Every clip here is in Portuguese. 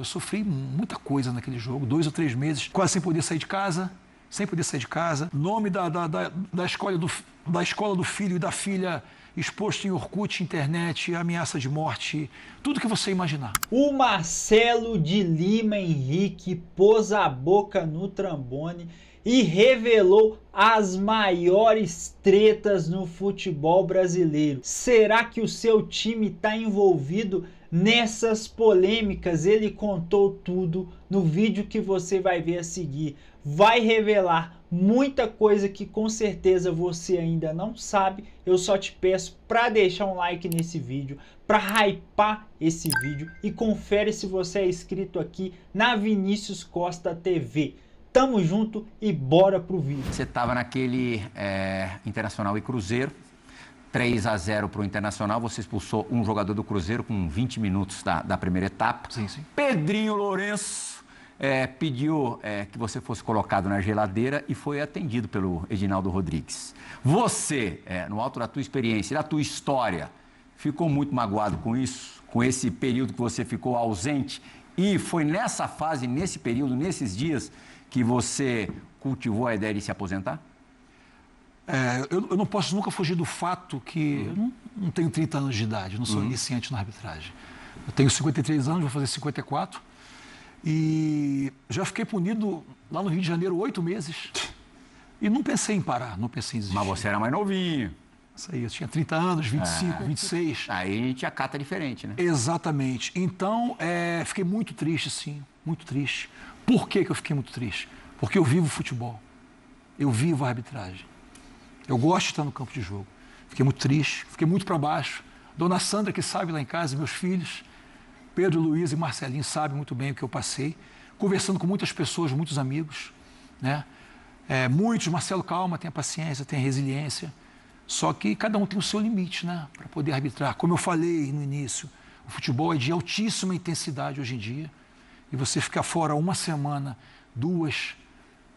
Eu sofri muita coisa naquele jogo, 2 ou 3 meses, quase sem poder sair de casa. Nome da escola do filho e da filha exposto em Orkut, internet, ameaça de morte, tudo que você imaginar. O Marcelo de Lima Henrique pôs a boca no trombone e revelou as maiores tretas no futebol brasileiro. Será que o seu time está envolvido nessas polêmicas? Ele contou tudo no vídeo que você vai ver a seguir. Vai revelar muita coisa que com certeza você ainda não sabe. Eu só te peço para deixar um like nesse vídeo, para hypar esse vídeo e confere se você é inscrito aqui na Vinícius Costa TV. Tamo junto e bora pro vídeo. Você estava naquele Internacional e Cruzeiro, 3-0 para o Internacional, você expulsou um jogador do Cruzeiro com 20 minutos da primeira etapa. Sim. Pedrinho Lourenço pediu que você fosse colocado na geladeira e foi atendido pelo Edinaldo Rodrigues. Você, no alto da tua experiência e da tua história, ficou muito magoado com isso, com esse período que você ficou ausente? E foi nessa fase, nesse período, nesses dias, que você cultivou a ideia de se aposentar? Eu não posso nunca fugir do fato que eu não tenho 30 anos de idade, não sou iniciante na arbitragem. Eu tenho 53 anos, vou fazer 54. E já fiquei punido lá no Rio de Janeiro 8 meses. E não pensei em parar, não pensei em desistir. Mas você era mais novinho. Isso aí, eu tinha 30 anos, 25, 26. Aí a gente acata diferente, né? Exatamente. Então, fiquei muito triste, sim, muito triste. Por que eu fiquei muito triste? Porque eu vivo futebol, eu vivo a arbitragem, eu gosto de estar no campo de jogo. Fiquei muito triste, fiquei muito para baixo. Dona Sandra, que sabe lá em casa, meus filhos, Pedro, Luiz e Marcelinho, sabem muito bem o que eu passei. Conversando com muitas pessoas, muitos amigos, né? Muitos, Marcelo, calma, tenha paciência, tenha resiliência. Só que cada um tem o seu limite, né? Para poder arbitrar. Como eu falei no início, o futebol é de altíssima intensidade hoje em dia. E você ficar fora uma semana, 2,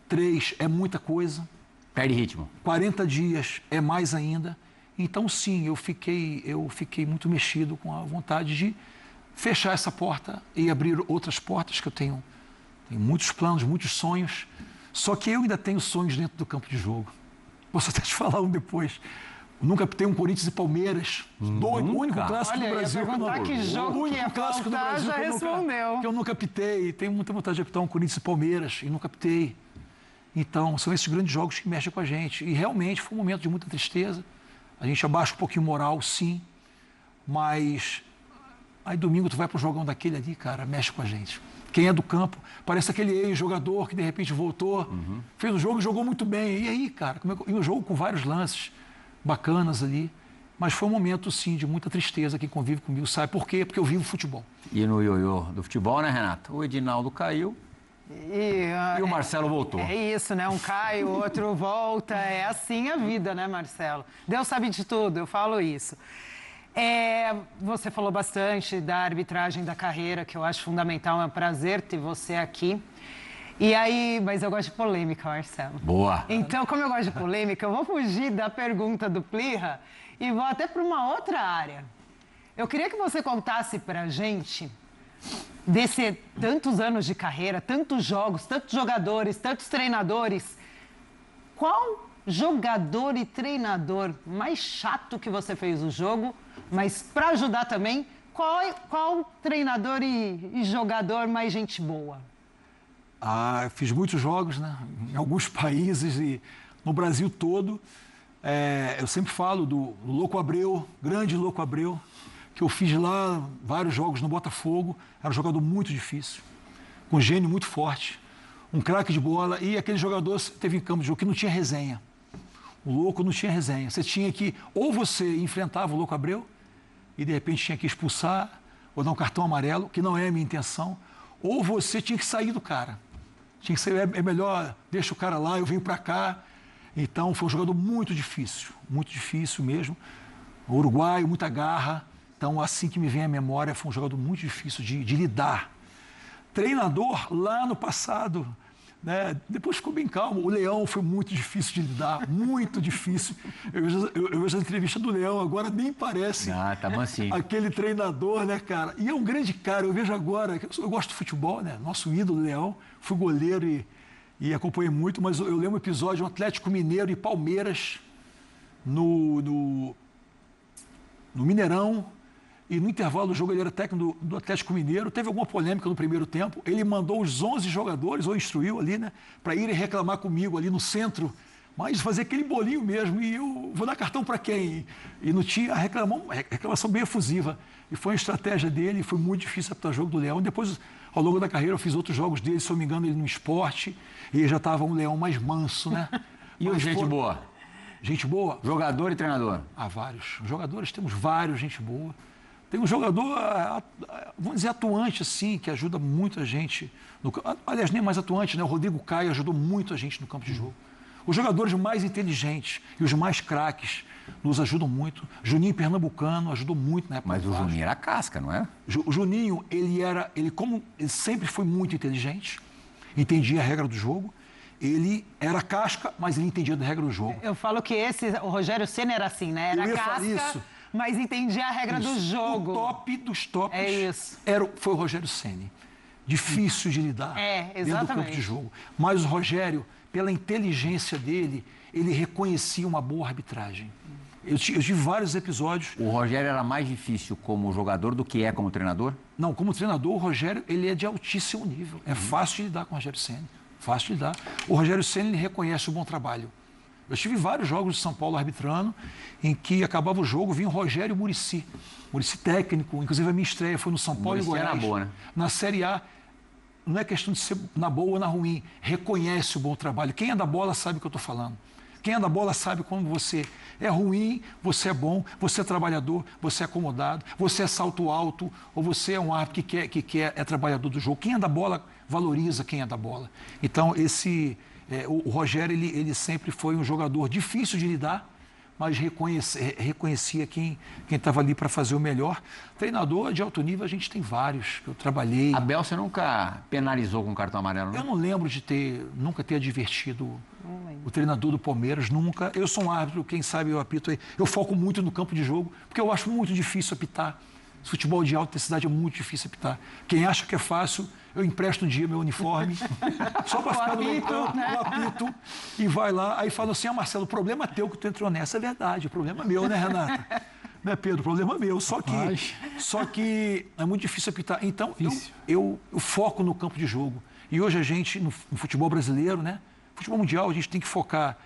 3, é muita coisa. Perde ritmo. 40 dias é mais ainda. Então, sim, eu fiquei muito mexido com a vontade de fechar essa porta e abrir outras portas, que eu tenho muitos planos, muitos sonhos. Só que eu ainda tenho sonhos dentro do campo de jogo. Posso até te falar um depois. Nunca apitei um Corinthians e Palmeiras. O único clássico do Brasil. Que eu nunca apitei. Tenho muita vontade de apitar um Corinthians e Palmeiras e nunca apitei. Então, são esses grandes jogos que mexem com a gente. E realmente foi um momento de muita tristeza. A gente abaixa um pouquinho moral, sim. Mas aí domingo tu vai pro jogão daquele ali, cara, mexe com a gente. Quem é do campo, parece aquele ex-jogador que de repente voltou, fez o jogo e jogou muito bem. E aí, cara, e um jogo com vários lances bacanas ali, mas foi um momento, sim, de muita tristeza. Quem convive comigo sabe por quê? Porque eu vivo futebol. E no ioiô do futebol, né, Renato? O Edinaldo caiu e o Marcelo voltou. É isso, né? Um cai, o outro volta. É assim a vida, né, Marcelo? Deus sabe de tudo, eu falo isso. Você falou bastante da arbitragem da carreira, que eu acho fundamental, é um prazer ter você aqui. E aí, mas eu gosto de polêmica, Marcelo. Boa. Então, como eu gosto de polêmica, eu vou fugir da pergunta do Plirra e vou até para uma outra área. Eu queria que você contasse pra gente, desse tantos anos de carreira, tantos jogos, tantos jogadores, tantos treinadores, qual jogador e treinador mais chato que você fez o jogo, mas para ajudar também, qual treinador e jogador mais gente boa? Eu fiz muitos jogos, né? Em alguns países e no Brasil todo. Eu sempre falo do Louco Abreu, grande Louco Abreu, que eu fiz lá vários jogos no Botafogo. Era um jogador muito difícil, com um gênio muito forte, um craque de bola. E aquele jogador teve em campo de jogo que não tinha resenha. O Louco não tinha resenha. Você tinha que, ou você enfrentava o Louco Abreu e de repente tinha que expulsar ou dar um cartão amarelo, que não é a minha intenção, ou você tinha que sair do cara. Tinha que ser, é melhor, deixa o cara lá, eu venho para cá. Então, foi um jogador muito difícil mesmo. Uruguaio, muita garra. Então, assim que me vem à memória, foi um jogador muito difícil de lidar. Treinador, lá no passado, né? Depois ficou bem calmo. O Leão foi muito difícil de lidar, muito difícil. Eu vejo a entrevista do Leão, agora nem parece Tá mansinho. aquele treinador, né, cara? E é um grande cara, eu vejo agora, eu gosto de futebol, né? Nosso ídolo, Leão, fui goleiro e acompanhei muito, mas eu lembro um episódio, um Atlético Mineiro e Palmeiras no Mineirão. E no intervalo do jogo, ele era técnico do Atlético Mineiro, teve alguma polêmica no primeiro tempo, ele mandou os 11 jogadores, ou instruiu ali, né, para irem reclamar comigo ali no centro, mas fazer aquele bolinho mesmo, e eu vou dar cartão para quem? E não tinha reclamação bem efusiva. E foi uma estratégia dele, e foi muito difícil apitar o jogo do Leão. Depois, ao longo da carreira, eu fiz outros jogos dele, se eu não me engano, ele no esporte, e ele já estava um Leão mais manso, né? E o gente boa? Gente boa? Jogador e treinador? Vários. Jogadores, temos vários, gente boa. Tem um jogador, vamos dizer, atuante, assim, que ajuda muito a gente. Aliás, nem mais atuante, né? O Rodrigo Caio ajudou muito a gente no campo de jogo. Os jogadores mais inteligentes e os mais craques nos ajudam muito. Juninho Pernambucano ajudou muito na época. Mas o Juninho era casca, não é? O Juninho, ele sempre foi muito inteligente, entendia a regra do jogo. Ele era casca, mas ele entendia a regra do jogo. Eu falo que o Rogério Ceni era assim, né? Era casca, mas entendia a regra do jogo. O top dos tops isso. Foi o Rogério Ceni. Difícil de lidar dentro do campo de jogo. Mas o Rogério, pela inteligência dele, ele reconhecia uma boa arbitragem. Eu tive vários episódios. O Rogério era mais difícil como jogador do que é como treinador? Não, como treinador, o Rogério ele é de altíssimo nível. É fácil de lidar com o Rogério Ceni. Fácil de lidar. O Rogério Ceni ele reconhece o bom trabalho. Eu tive vários jogos de São Paulo arbitrando, em que acabava o jogo, vinha o Rogério Muricy. Muricy técnico, inclusive a minha estreia foi no São Paulo e Goiás. Na boa, né? Na Série A, não é questão de ser na boa ou na ruim, reconhece o bom trabalho. Quem é da bola sabe o que eu estou falando. Quem é da bola sabe quando você é ruim, você é bom, você é trabalhador, você é acomodado, você é salto alto, ou você é um árbitro que é trabalhador do jogo. Quem é da bola valoriza quem é da bola. Então, o Rogério, ele sempre foi um jogador difícil de lidar, mas reconhecia quem estava ali para fazer o melhor. Treinador de alto nível, a gente tem vários, que eu trabalhei. Abel, você nunca penalizou com cartão amarelo, não? Eu não lembro de nunca ter advertido o treinador do Palmeiras, nunca. Eu sou um árbitro, quem sabe eu apito aí. Eu foco muito no campo de jogo, porque eu acho muito difícil apitar. Futebol de alta intensidade é muito difícil apitar. Quem acha que é fácil, eu empresto um dia meu uniforme, só para ficar no meu campo, eu apito, e vai lá. Aí fala assim, Marcelo, o problema é teu que tu entrou nessa. É verdade, o problema é meu, né, Renata? Né, Pedro? O problema é meu. Só que é muito difícil apitar. Então, eu foco no campo de jogo. E hoje a gente, no futebol brasileiro, né? Futebol mundial, a gente tem que focar,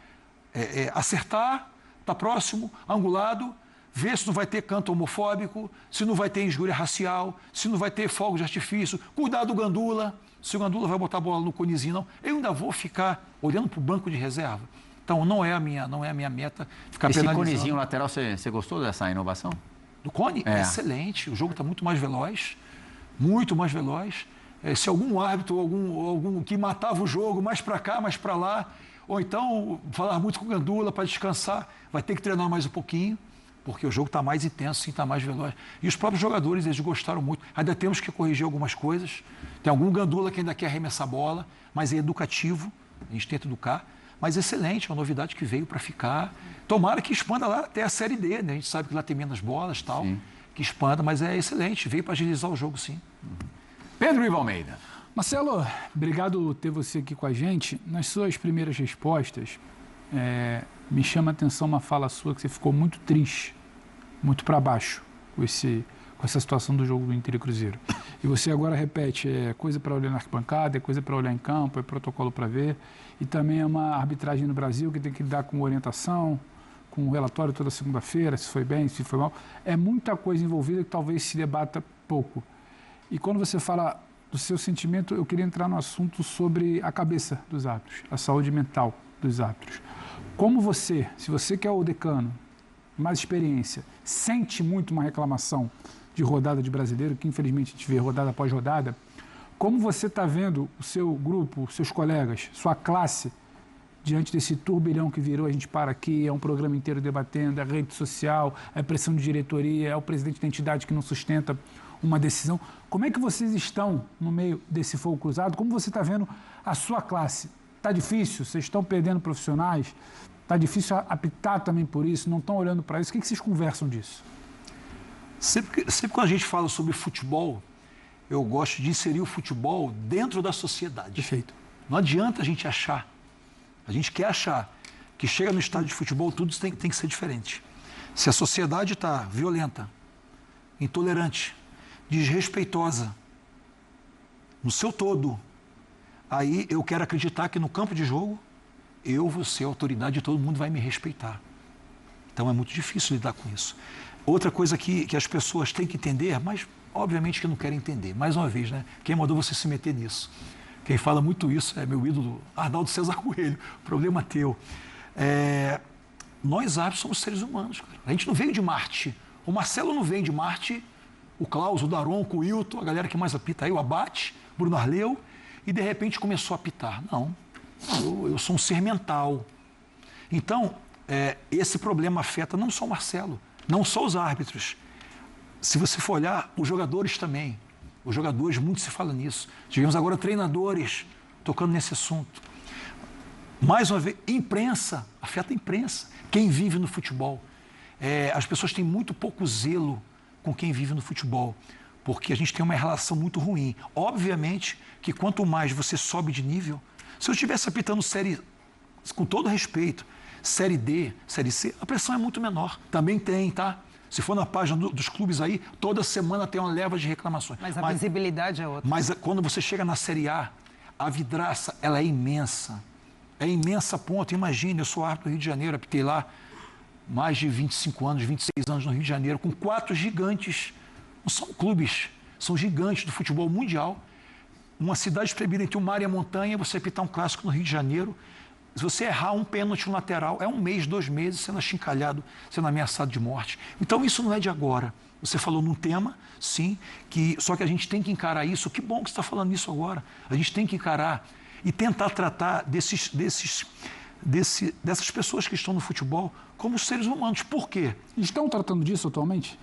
acertar, tá próximo, angulado, ver se não vai ter canto homofóbico, se não vai ter injúria racial, se não vai ter fogo de artifício, cuidar do Gandula, se o Gandula vai botar a bola no conezinho, não. Eu ainda vou ficar olhando para o banco de reserva. Então, não é a minha meta ficar penalizando. Esse conezinho lateral, você gostou dessa inovação? Do cone? Excelente. O jogo está muito mais veloz, muito mais veloz. Se algum árbitro, algum que matava o jogo mais para cá, mais para lá, ou então falar muito com o Gandula para descansar, vai ter que treinar mais um pouquinho, porque o jogo está mais intenso, sim, está mais veloz. E os próprios jogadores, eles gostaram muito. Ainda temos que corrigir algumas coisas. Tem algum Gandula que ainda quer arremessar a bola, mas é educativo, a gente tenta educar. Mas excelente, é uma novidade que veio para ficar. Tomara que expanda lá até a Série D, né? A gente sabe que lá tem menos bolas e tal, que expanda, mas é excelente, veio para agilizar o jogo, sim. Pedro Ivo Almeida. Marcelo, obrigado por ter você aqui com a gente. Nas suas primeiras respostas, me chama a atenção uma fala sua que você ficou muito triste, muito para baixo com essa situação do jogo do Inter e Cruzeiro. E você agora repete, é coisa para olhar na arquibancada, é coisa para olhar em campo, é protocolo para ver. E também é uma arbitragem no Brasil que tem que lidar com orientação, com um relatório toda segunda-feira, se foi bem, se foi mal. É muita coisa envolvida que talvez se debata pouco. E quando você fala do seu sentimento, eu queria entrar no assunto sobre a cabeça dos árbitros, a saúde mental dos árbitros. Como você, se você que é o decano, mais experiência, sente muito uma reclamação de rodada de brasileiro, que infelizmente a gente vê rodada após rodada, como você está vendo o seu grupo, os seus colegas, sua classe, diante desse turbilhão que virou, a gente para aqui, é um programa inteiro debatendo, é rede social, é pressão de diretoria, é o presidente da entidade que não sustenta uma decisão. Como é que vocês estão no meio desse fogo cruzado? Como você está vendo a sua classe? Está difícil? Vocês estão perdendo profissionais? Está difícil apitar também por isso? Não estão olhando para isso? O que vocês conversam disso? Sempre quando a gente fala sobre futebol, eu gosto de inserir o futebol dentro da sociedade. Perfeito. Não adianta a gente achar, a gente quer achar, que chega no estádio de futebol, tudo tem que ser diferente. Se a sociedade está violenta, intolerante, desrespeitosa, no seu todo, aí eu quero acreditar que no campo de jogo, eu vou ser autoridade e todo mundo vai me respeitar. Então é muito difícil lidar com isso. Outra coisa que as pessoas têm que entender, mas obviamente que não querem entender. Mais uma vez, né? Quem mandou você se meter nisso? Quem fala muito isso é meu ídolo, Arnaldo César Coelho. Problema teu. Nós árbitros somos seres humanos, cara. A gente não veio de Marte. O Marcelo não veio de Marte. O Klaus, o Daronco, o Hilton, a galera que mais apita aí, o Abate, Bruno Arleu, e de repente começou a apitar. Não. Eu sou um ser mental. Então, esse problema afeta não só o Marcelo, não só os árbitros. Se você for olhar, os jogadores também. Os jogadores, muito se fala nisso. Tivemos agora treinadores tocando nesse assunto. Mais uma vez, imprensa, afeta a imprensa. Quem vive no futebol. As pessoas têm muito pouco zelo com quem vive no futebol, porque a gente tem uma relação muito ruim. Obviamente que quanto mais você sobe de nível, se eu estivesse apitando série, com todo respeito, série D, série C, a pressão é muito menor. Também tem, tá? Se for na página dos clubes aí, toda semana tem uma leva de reclamações. Mas a visibilidade é outra. Mas quando você chega na série A, a vidraça, ela é imensa. É imensa a ponto. Imagine, eu sou árbitro do Rio de Janeiro, apitei lá mais de 25 anos, 26 anos no Rio de Janeiro, com 4 gigantes. Não são clubes, são gigantes do futebol mundial. Uma cidade espremida entre o mar e a montanha, você apitar um clássico no Rio de Janeiro. Se você errar um pênalti no lateral, é 1 mês, 2 meses, sendo achincalhado, sendo ameaçado de morte. Então, isso não é de agora. Você falou num tema, sim, só que a gente tem que encarar isso. Que bom que você está falando isso agora. A gente tem que encarar e tentar tratar dessas pessoas que estão no futebol como seres humanos. Por quê? Estão tratando disso atualmente?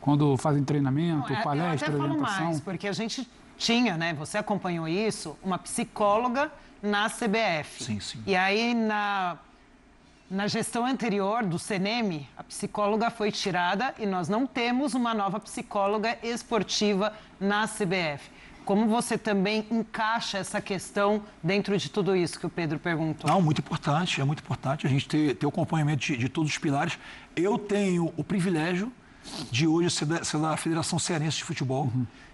Quando fazem treinamento, Não, palestra, eu até falo orientação? mais, porque a gente tinha, né? Você acompanhou isso, uma psicóloga na CBF. Sim, sim. E aí, na gestão anterior do CNM, a psicóloga foi tirada e nós não temos uma nova psicóloga esportiva na CBF. Como você também encaixa essa questão dentro de tudo isso que o Pedro perguntou? Não, muito importante, é muito importante a gente ter o acompanhamento de todos os pilares. Eu tenho o privilégio de hoje ser da Federação Cearense de Futebol,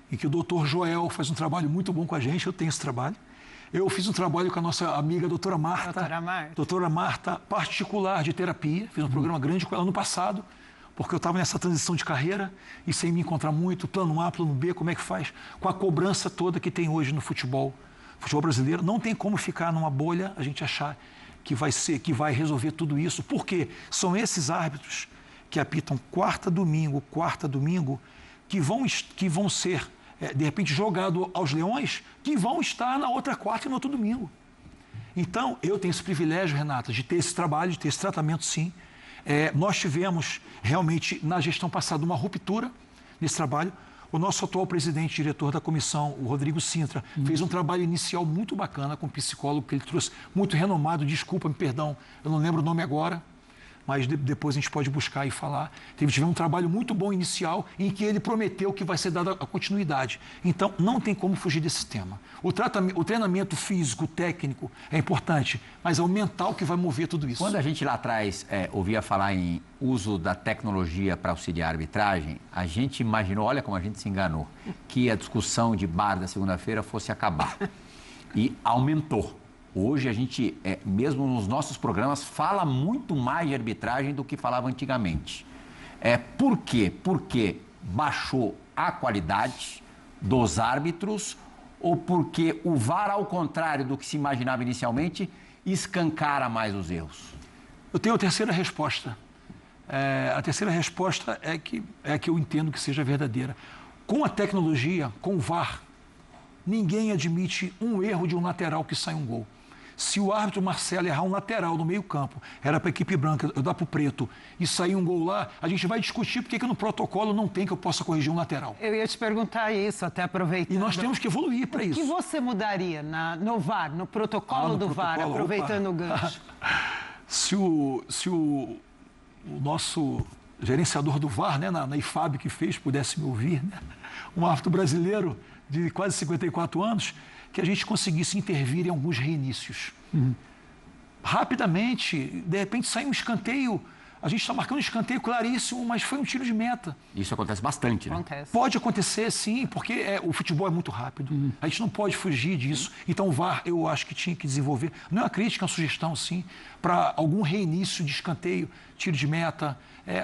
e que o doutor Joel faz um trabalho muito bom com a gente, eu tenho esse trabalho. Eu fiz um trabalho com a nossa amiga doutora Marta. Doutora Marta, particular de terapia. Fiz um programa grande com ela ano passado, porque eu estava nessa transição de carreira e sem me encontrar muito, plano A, plano B, como é que faz? Com a cobrança toda que tem hoje no futebol brasileiro. Não tem como ficar numa bolha, a gente achar que vai resolver tudo isso. Por quê? São esses árbitros que apitam quarta, domingo, que vão ser de repente, jogado aos leões, que vão estar na outra quarta e no outro domingo. Então, eu tenho esse privilégio, Renata, de ter esse trabalho, de ter esse tratamento, sim. Nós tivemos, realmente, na gestão passada, uma ruptura nesse trabalho. O nosso atual presidente, diretor da comissão, o Rodrigo Sintra, fez um trabalho inicial muito bacana com um psicólogo que ele trouxe, muito renomado, desculpa-me, perdão, eu não lembro o nome agora, mas depois a gente pode buscar e falar. Tivemos um trabalho muito bom inicial em que ele prometeu que vai ser dada a continuidade. Então, não tem como fugir desse tema. O treinamento físico, técnico é importante, mas é o mental que vai mover tudo isso. Quando a gente lá atrás ouvia falar em uso da tecnologia para auxiliar a arbitragem, a gente imaginou, olha como a gente se enganou, que a discussão de bar da segunda-feira fosse acabar. E aumentou. Hoje a gente, mesmo nos nossos programas, fala muito mais de arbitragem do que falava antigamente. Por quê? Porque baixou a qualidade dos árbitros ou porque o VAR, ao contrário do que se imaginava inicialmente, escancara mais os erros? Eu tenho a terceira resposta. A terceira resposta é que eu entendo que seja verdadeira. Com a tecnologia, com o VAR, ninguém admite um erro de um lateral que sai um gol. Se o árbitro Marcelo errar um lateral no meio-campo, era para a equipe branca, eu dar para o preto, e sair um gol lá, a gente vai discutir por que no protocolo não tem que eu possa corrigir um lateral. Eu ia te perguntar isso, até aproveitando. E nós temos que evoluir para isso. O que você mudaria no VAR, no protocolo do VAR, aproveitando o gancho? Se o nosso gerenciador do VAR, né, na IFAB que fez, pudesse me ouvir, né, um árbitro brasileiro de quase 54 anos, que a gente conseguisse intervir em alguns reinícios. Rapidamente, de repente sai um escanteio, a gente está marcando um escanteio claríssimo, mas foi um tiro de meta. Isso acontece bastante, né? Acontece. Pode acontecer, sim, porque o futebol é muito rápido. A gente não pode fugir disso. Então, o VAR, eu acho que tinha que desenvolver, não é uma crítica, é uma sugestão, sim, para algum reinício de escanteio, tiro de meta,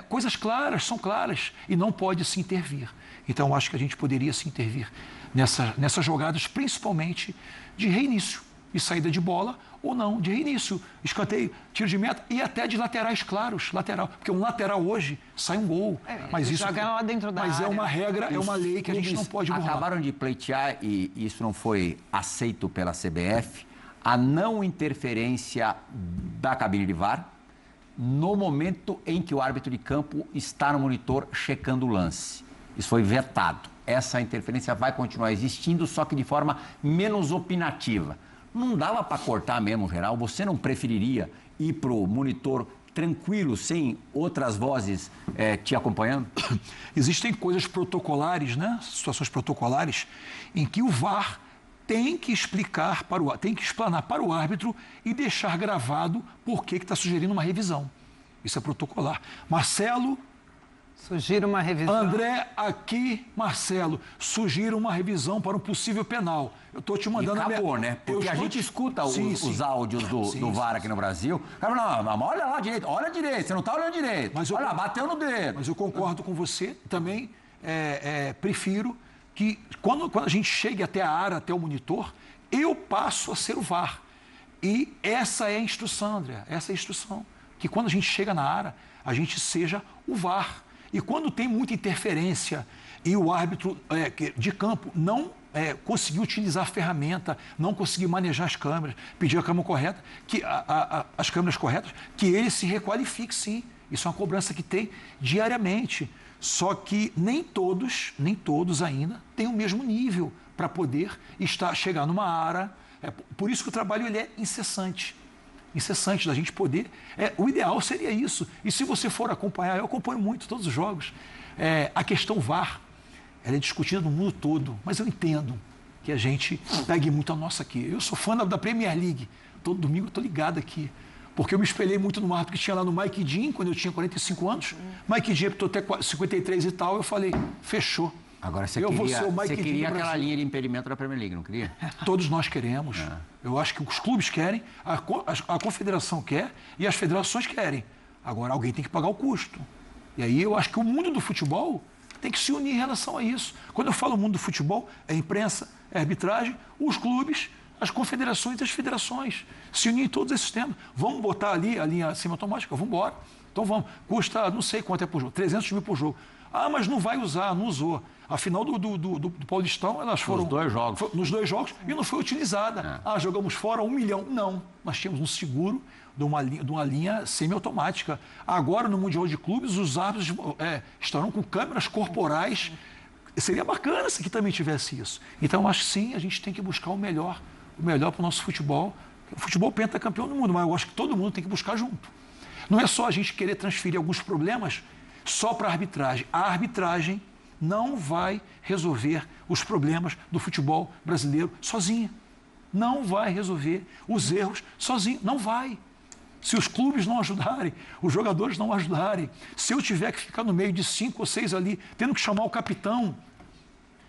coisas claras, são claras, e não pode se intervir. Então, eu acho que a gente poderia se intervir nessas jogadas, principalmente de reinício e saída de bola, ou não, de reinício, escanteio, tiro de meta e até de laterais claros, lateral. Porque um lateral hoje sai um gol. Mas isso joga lá dentro da área. é uma regra, é uma lei que a gente não pode burlar. Acabaram de pleitear, e isso não foi aceito pela CBF, a não interferência da cabine de VAR no momento em que o árbitro de campo está no monitor checando o lance. Isso foi vetado. Essa interferência vai continuar existindo, só que de forma menos opinativa. Não dava para cortar mesmo, geral? Você não preferiria ir para o monitor tranquilo, sem outras vozes te acompanhando? Existem coisas protocolares, né? Situações protocolares, em que o VAR tem que explicar tem que explanar para o árbitro e deixar gravado por que está sugerindo uma revisão. Isso é protocolar. Marcelo... Sugira uma revisão. André, aqui, Marcelo, sugira uma revisão para um possível penal. Eu estou te mandando... E acabou, né? Porque a gente escuta os áudios do VAR aqui no Brasil. Cara, não, olha lá direito, olha direito, você não está olhando direito. Olha lá, bateu no dedo. Mas eu concordo com você, também prefiro que quando a gente chegue até a área, até o monitor, eu passo a ser o VAR. E essa é a instrução, André, essa é a instrução. Que quando a gente chega na área, a gente seja o VAR. E quando tem muita interferência e o árbitro de campo não conseguiu utilizar a ferramenta, não conseguiu manejar as câmeras, pedir a câmera correta, as câmeras corretas, que ele se requalifique, sim. Isso é uma cobrança que tem diariamente. Só que nem todos ainda têm o mesmo nível para poder chegar numa área. Por isso que o trabalho ele é incessante da gente poder. O ideal seria isso. E se você for acompanhar, eu acompanho muito todos os jogos, a questão VAR, ela é discutida no mundo todo, mas eu entendo que a gente pegue muito a nossa aqui. Eu sou fã da Premier League, todo domingo eu estou ligado aqui, porque eu me espelhei muito no árbitro que tinha lá no Mike Dean, quando eu tinha 45 anos. Mike Dean apitou até 53 e tal, eu falei, fechou. Agora, você queria aquela linha de impedimento da Premier League, não queria? Todos nós queremos. Eu acho que os clubes querem, a confederação quer e as federações querem. Agora, alguém tem que pagar o custo. E aí eu acho que o mundo do futebol tem que se unir em relação a isso. Quando eu falo mundo do futebol, é a imprensa, é a arbitragem, os clubes, as confederações e as federações. Se unir em todos esses temas. Vamos botar ali a linha semiautomática? Vamos embora. Então vamos. Custa, não sei quanto é por jogo, 300 mil por jogo. Ah, mas não vai usar, não usou. A final do Paulistão, elas foram... Nos 2 jogos. Nos 2 jogos e não foi utilizada. Jogamos fora 1 milhão. Não, nós tínhamos um seguro de uma linha semiautomática. Agora, no Mundial de Clubes, os árbitros estarão com câmeras corporais. Seria bacana se aqui também tivesse isso. Então, acho que sim, a gente tem que buscar o melhor para o nosso futebol. O futebol pentacampeão do mundo, mas eu acho que todo mundo tem que buscar junto. Não é só a gente querer transferir alguns problemas só para a arbitragem. A arbitragem não vai resolver os problemas do futebol brasileiro sozinha. Não vai resolver os erros sozinho. Não vai. Se os clubes não ajudarem, os jogadores não ajudarem, se eu tiver que ficar no meio de 5 ou 6 ali, tendo que chamar o capitão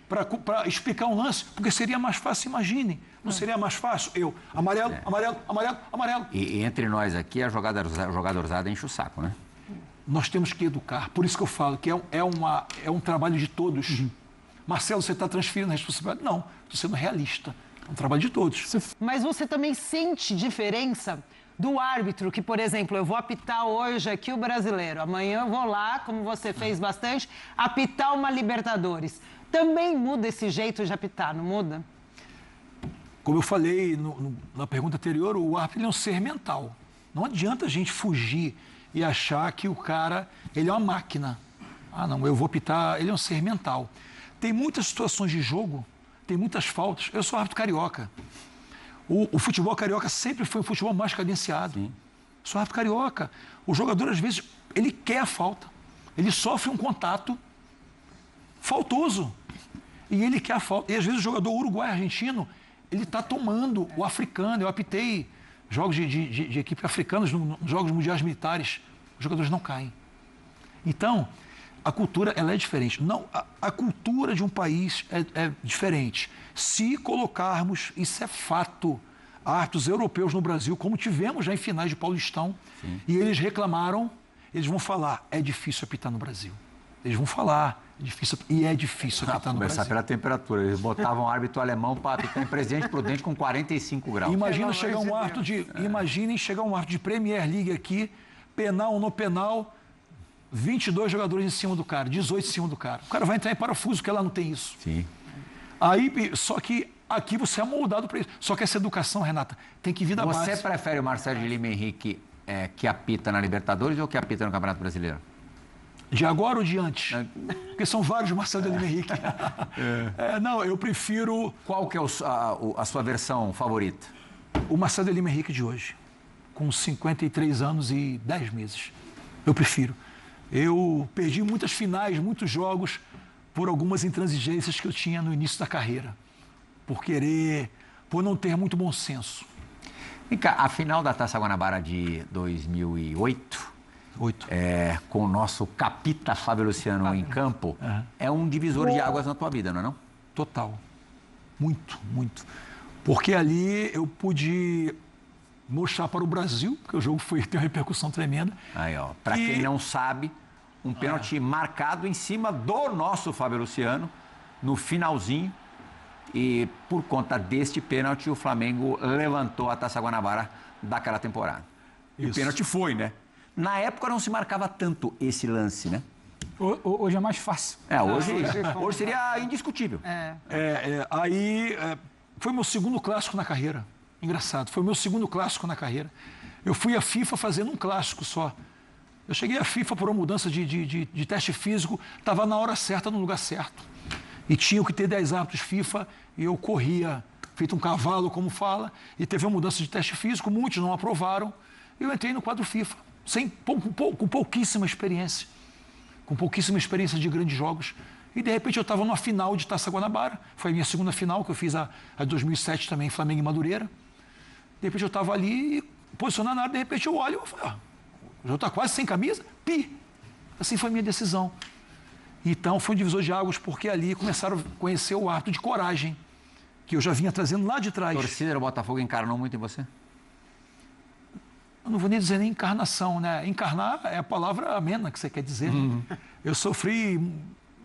para explicar um lance, porque seria mais fácil, imagine. Não seria mais fácil? Amarelo, amarelo, amarelo, amarelo. E entre nós aqui, a jogada ousada enche o saco, né? Nós temos que educar. Por isso que eu falo que é um trabalho de todos. Marcelo, você está transferindo a responsabilidade? Não, estou sendo realista. É um trabalho de todos. Mas você também sente diferença do árbitro que, por exemplo, eu vou apitar hoje aqui o Brasileiro, amanhã eu vou lá, como você fez bastante, apitar uma Libertadores. Também muda esse jeito de apitar, não muda? Como eu falei na pergunta anterior, o árbitro ele é um ser mental. Não adianta a gente fugir e achar que o cara ele é uma máquina. Ah, não, eu vou apitar. Ele é um ser mental. Tem muitas situações de jogo, tem muitas faltas. Eu sou árbitro carioca. O futebol carioca sempre foi o futebol mais cadenciado. Sim. Sou árbitro carioca. O jogador, às vezes, ele quer a falta. Ele sofre um contato faltoso. E ele quer a falta. E, às vezes, o jogador uruguai-argentino, ele está tomando o africano. Eu apitei jogos de equipe africanos, nos Jogos Mundiais Militares. Os jogadores não caem. Então, a cultura ela é diferente. Não, a cultura de um país é diferente. Se colocarmos, isso é fato, árbitros europeus no Brasil, como tivemos já em finais de Paulistão, sim, e eles reclamaram, eles vão falar, é difícil apitar no Brasil. Eles vão falar, é difícil apitar no Brasil. Começar pela temperatura. Eles botavam um árbitro alemão para apitar em Presidente Prudente com 45 graus. Imaginem chegar um árbitro de Premier League aqui, penal ou no penal, 22 jogadores em cima do cara, 18 em cima do cara. O cara vai entrar em parafuso, porque lá não tem isso. Sim. Aí, só que aqui você é moldado para isso. Só que essa educação, Renata, tem que vir da base. Você prefere o Marcelo de Lima Henrique que apita na Libertadores ou que apita no Campeonato Brasileiro? De agora ou de antes? Porque são vários Marcelo de Lima Henrique. Não, eu prefiro... Qual que é a sua versão favorita? O Marcelo de Lima Henrique de hoje, com 53 anos e 10 meses. Eu prefiro. Eu perdi muitas finais, muitos jogos, por algumas intransigências que eu tinha no início da carreira. Por não ter muito bom senso. Vem cá, a final da Taça Guanabara de 2008, com o nosso capita Fábio Luciano em campo, é um divisor de águas na tua vida, não é não? Total. Muito, muito. Porque ali eu pude mostrar para o Brasil, porque o jogo tem uma repercussão tremenda. Aí, ó, para quem não sabe, um pênalti marcado em cima do nosso Fábio Luciano, no finalzinho. E por conta deste pênalti, o Flamengo levantou a Taça Guanabara daquela temporada. E o pênalti foi, né? Na época não se marcava tanto esse lance, né? Hoje é mais fácil. Hoje seria indiscutível. Foi meu segundo clássico na carreira. Engraçado, foi o meu segundo clássico na carreira. Eu fui à FIFA fazendo um clássico só. Eu cheguei à FIFA por uma mudança de teste físico, estava na hora certa, no lugar certo. E tinha que ter 10 árbitros FIFA, e eu corria, feito um cavalo, como fala, e teve uma mudança de teste físico, muitos não aprovaram, e eu entrei no quadro FIFA, com pouquíssima experiência. Com pouquíssima experiência de grandes jogos. E, de repente, eu estava numa final de Taça Guanabara, foi a minha segunda final, que eu fiz a de 2007 também, Flamengo e Madureira. De repente eu estava ali, posicionado na área, de repente eu olho e falo, o jogo está quase sem camisa, Assim foi a minha decisão. Então foi um divisor de águas, porque ali começaram a conhecer o árbitro de coragem, que eu já vinha trazendo lá de trás. A torcida do Botafogo encarnou muito em você? Eu não vou nem dizer nem encarnação, né? Encarnar é a palavra amena que você quer dizer. Eu sofri,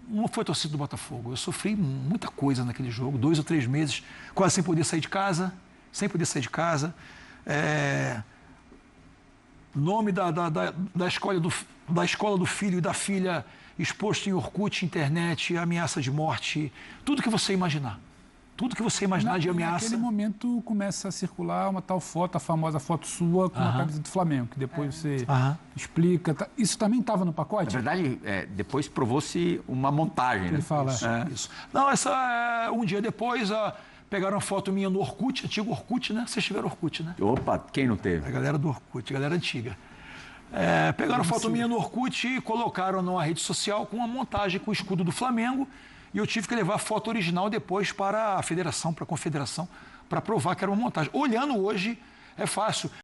não foi a torcida do Botafogo, eu sofri muita coisa naquele jogo, 2 ou 3 meses, quase sem poder sair de casa. Nome da escola do filho e da filha exposto em Orkut, internet, ameaça de morte, tudo que você imaginar. Tudo que você imaginar de ameaça. Naquele momento começa a circular uma tal foto, a famosa foto sua com a camisa do Flamengo, que depois você explica. Isso também estava no pacote? Na verdade, depois provou-se uma montagem, né? Ele fala. Isso. Não, um dia depois... Pegaram uma foto minha no Orkut, antigo Orkut, né? Vocês tiveram Orkut, né? Opa, quem não teve? A galera do Orkut, a galera antiga. Pegaram a foto minha no Orkut e colocaram numa rede social com uma montagem com o escudo do Flamengo. E eu tive que levar a foto original depois para a federação, para a confederação, para provar que era uma montagem. Olhando hoje, é fácil.